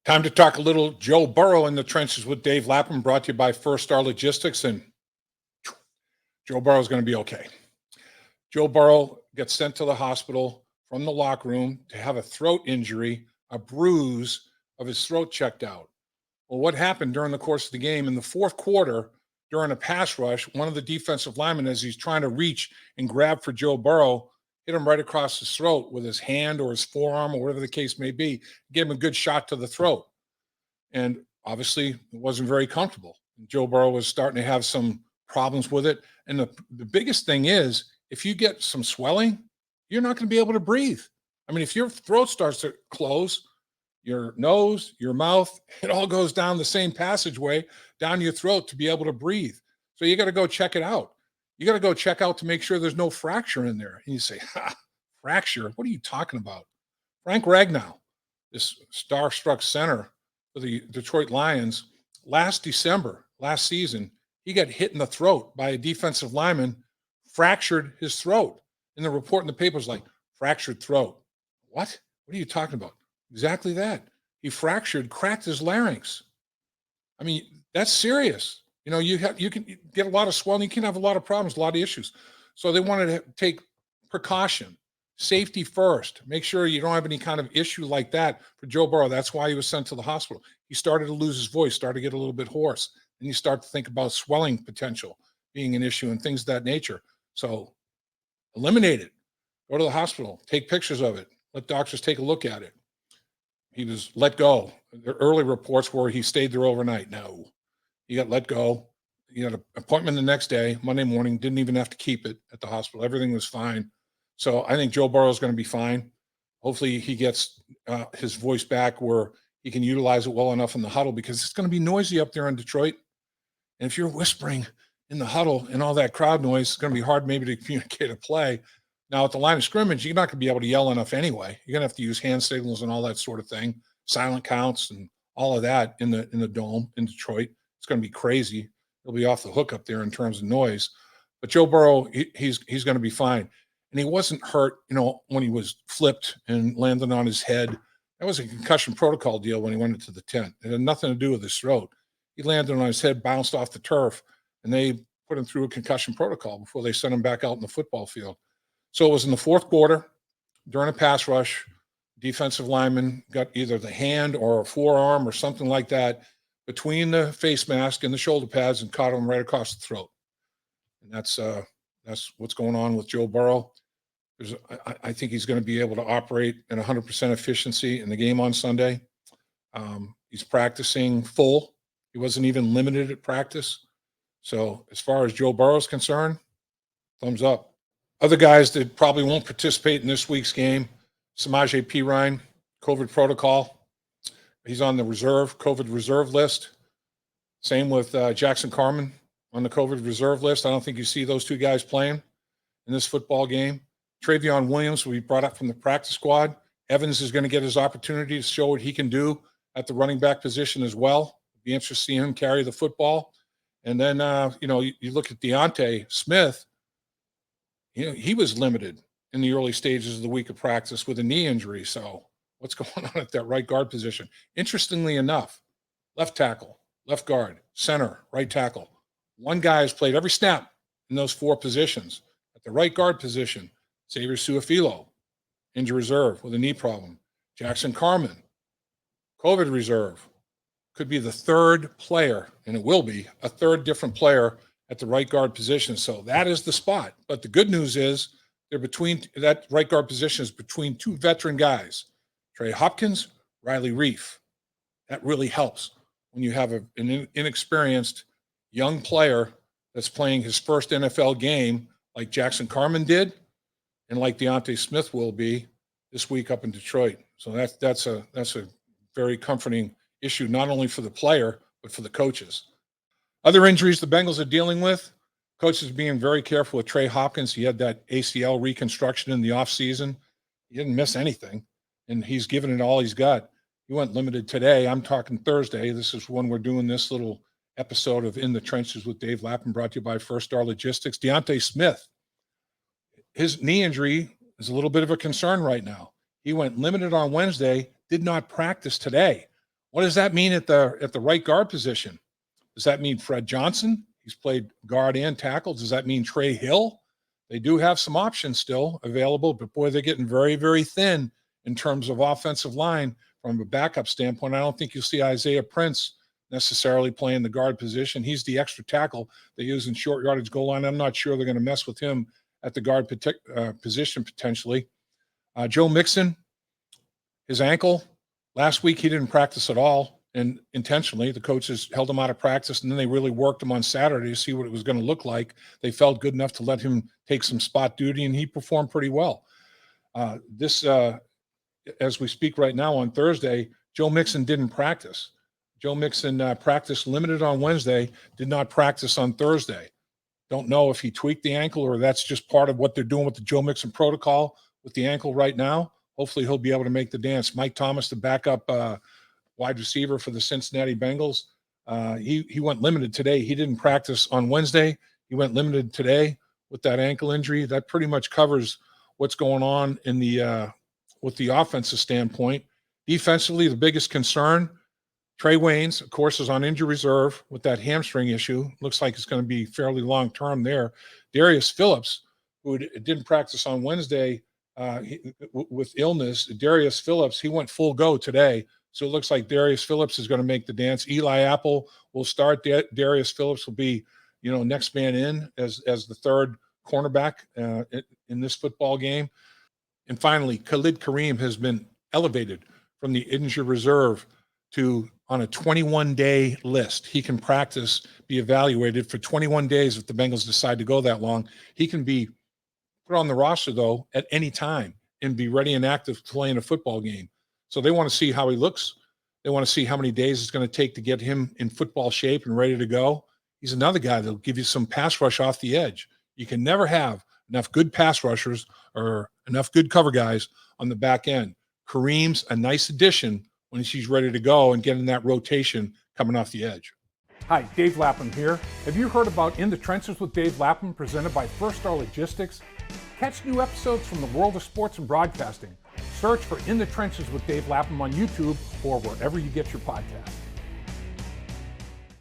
Time to talk a little Joe Burrow in the trenches with Dave Lapham, brought to you by First Star Logistics. And Joe Burrow is going to be okay. Joe Burrow gets sent to the hospital from the locker room to have a throat injury, a bruise of his throat checked out. Well, what happened during the course of the game in the fourth quarter during a pass rush, one of the defensive linemen, as he's trying to reach and grab for Joe Burrow, hit him right across his throat with his hand or his forearm or whatever the case may be. Gave him a good shot to the throat. And obviously, it wasn't very comfortable. Joe Burrow was starting to have some problems with it. And the biggest thing is, if you get some swelling, you're not going to be able to breathe. I mean, if your throat starts to close, your nose, your mouth, it all goes down the same passageway down your throat to be able to breathe. So you got to go check it out. You got to go check out to make sure there's no fracture in there. And you say, fracture? What are you talking about? Frank Ragnall, this starstruck center for the Detroit Lions, last season, he got hit in the throat by a defensive lineman, fractured his throat. And the report in the paper was like, fractured throat. What? What are you talking about? Exactly that. He cracked his larynx. I mean, that's serious. You know, you can get a lot of swelling. You can have a lot of problems, a lot of issues. So they wanted to take precaution, safety first. Make sure you don't have any kind of issue like that for Joe Burrow. That's why he was sent to the hospital. He started to lose his voice, started to get a little bit hoarse. Then you start to think about swelling potential being an issue and things of that nature. So eliminate it. Go to the hospital. Take pictures of it. Let doctors take a look at it. He was let go. The early reports were he stayed there overnight. No. He got let go. He had an appointment the next day, Monday morning, didn't even have to keep it at the hospital. Everything was fine. So I think Joe Burrow is going to be fine. Hopefully he gets his voice back where he can utilize it well enough in the huddle, because it's going to be noisy up there in Detroit. And if you're whispering in the huddle and all that crowd noise, it's going to be hard maybe to communicate a play. Now, at the line of scrimmage, you're not going to be able to yell enough anyway. You're going to have to use hand signals and all that sort of thing, silent counts and all of that in the dome in Detroit. It's going to be crazy. He'll be off the hook up there in terms of noise. But Joe Burrow, he's going to be fine. And he wasn't hurt, when he was flipped and landed on his head. That was a concussion protocol deal when he went into the tent. It had nothing to do with his throat. He landed on his head, bounced off the turf, and they put him through a concussion protocol before they sent him back out in the football field. So it was in the fourth quarter during a pass rush. Defensive lineman got either the hand or a forearm or something like that between the face mask and the shoulder pads and caught him right across the throat. And that's what's going on with Joe Burrow. I think he's going to be able to operate at 100% efficiency in the game on Sunday. He's practicing full. He wasn't even limited at practice. So as far as Joe Burrow is concerned, thumbs up. Other guys that probably won't participate in this week's game, Samaje Perine, COVID protocol. He's on the COVID reserve list. Same with Jackson Carman on the COVID reserve list. I don't think you see those two guys playing in this football game. Travion Williams will be brought up from the practice squad. Evans is going to get his opportunity to show what he can do at the running back position as well. It'll be interesting to see him carry the football. And then, you look at Deontay Smith. He was limited in the early stages of the week of practice with a knee injury. So what's going on at that right guard position? Interestingly enough, left tackle, left guard, center, right tackle. One guy has played every snap in those four positions. At the right guard position, Xavier Suafilo, injured reserve with a knee problem. Jackson Carman, COVID reserve. Could be the third player, and it will be a third different player at the right guard position. So that is the spot. But the good news is that right guard position is between two veteran guys, Trey Hopkins, Riley Reif. That really helps when you have an inexperienced young player that's playing his first NFL game like Jackson Carman did and like Deontay Smith will be this week up in Detroit. So that's a very comforting issue, not only for the player, but for the coaches. Other injuries the Bengals are dealing with, coaches being very careful with Trey Hopkins. He had that ACL reconstruction in the offseason. He didn't miss anything, and he's given it all he's got. He went limited today. I'm talking Thursday. This is when we're doing this little episode of In the Trenches with Dave Lapham, brought to you by First Star Logistics. Deontay Smith, his knee injury is a little bit of a concern right now. He went limited on Wednesday, did not practice today. What does that mean at the right guard position? Does that mean Fred Johnson? He's played guard and tackle. Does that mean Trey Hill? They do have some options still available, but boy, they're getting very, very thin in terms of offensive line from a backup standpoint. I don't think you'll see Isaiah Prince necessarily playing the guard position. He's the extra tackle they use in short yardage goal line. I'm not sure they're going to mess with him at the guard position potentially. Joe Mixon, his ankle, last week he didn't practice at all, and intentionally. The coaches held him out of practice, and then they really worked him on Saturday to see what it was going to look like. They felt good enough to let him take some spot duty, and he performed pretty well. As we speak right now on Thursday, Joe Mixon didn't practice. Joe Mixon practiced limited on Wednesday, did not practice on Thursday. Don't know if he tweaked the ankle or that's just part of what they're doing with the Joe Mixon protocol with the ankle right now. Hopefully he'll be able to make the dance. Mike Thomas, the backup wide receiver for the Cincinnati Bengals, he went limited today. He didn't practice on Wednesday. He went limited today with that ankle injury. That pretty much covers what's going on in the with the offensive standpoint. Defensively, the biggest concern, Trey Waynes, of course, is on injury reserve with that hamstring issue. Looks like it's going to be fairly long-term there. Darius Phillips, who didn't practice on Wednesday with illness, Darius Phillips, he went full go today. So it looks like Darius Phillips is going to make the dance. Eli Apple will start. Darius Phillips will be, next man in as the third cornerback in this football game. And finally, Khalid Kareem has been elevated from the injured reserve to on a 21-day list. He can practice, be evaluated for 21 days if the Bengals decide to go that long. He can be put on the roster, though, at any time and be ready and active to play in a football game. So they want to see how he looks. They want to see how many days it's going to take to get him in football shape and ready to go. He's another guy that'll give you some pass rush off the edge. You can never have enough good pass rushers or enough good cover guys on the back end. Kareem's a nice addition when she's ready to go and getting that rotation coming off the edge. Hi, Dave Lapham here. Have you heard about In the Trenches with Dave Lapham, presented by First Star Logistics? Catch new episodes from the world of sports and broadcasting. Search for In the Trenches with Dave Lapham on YouTube or wherever you get your podcasts.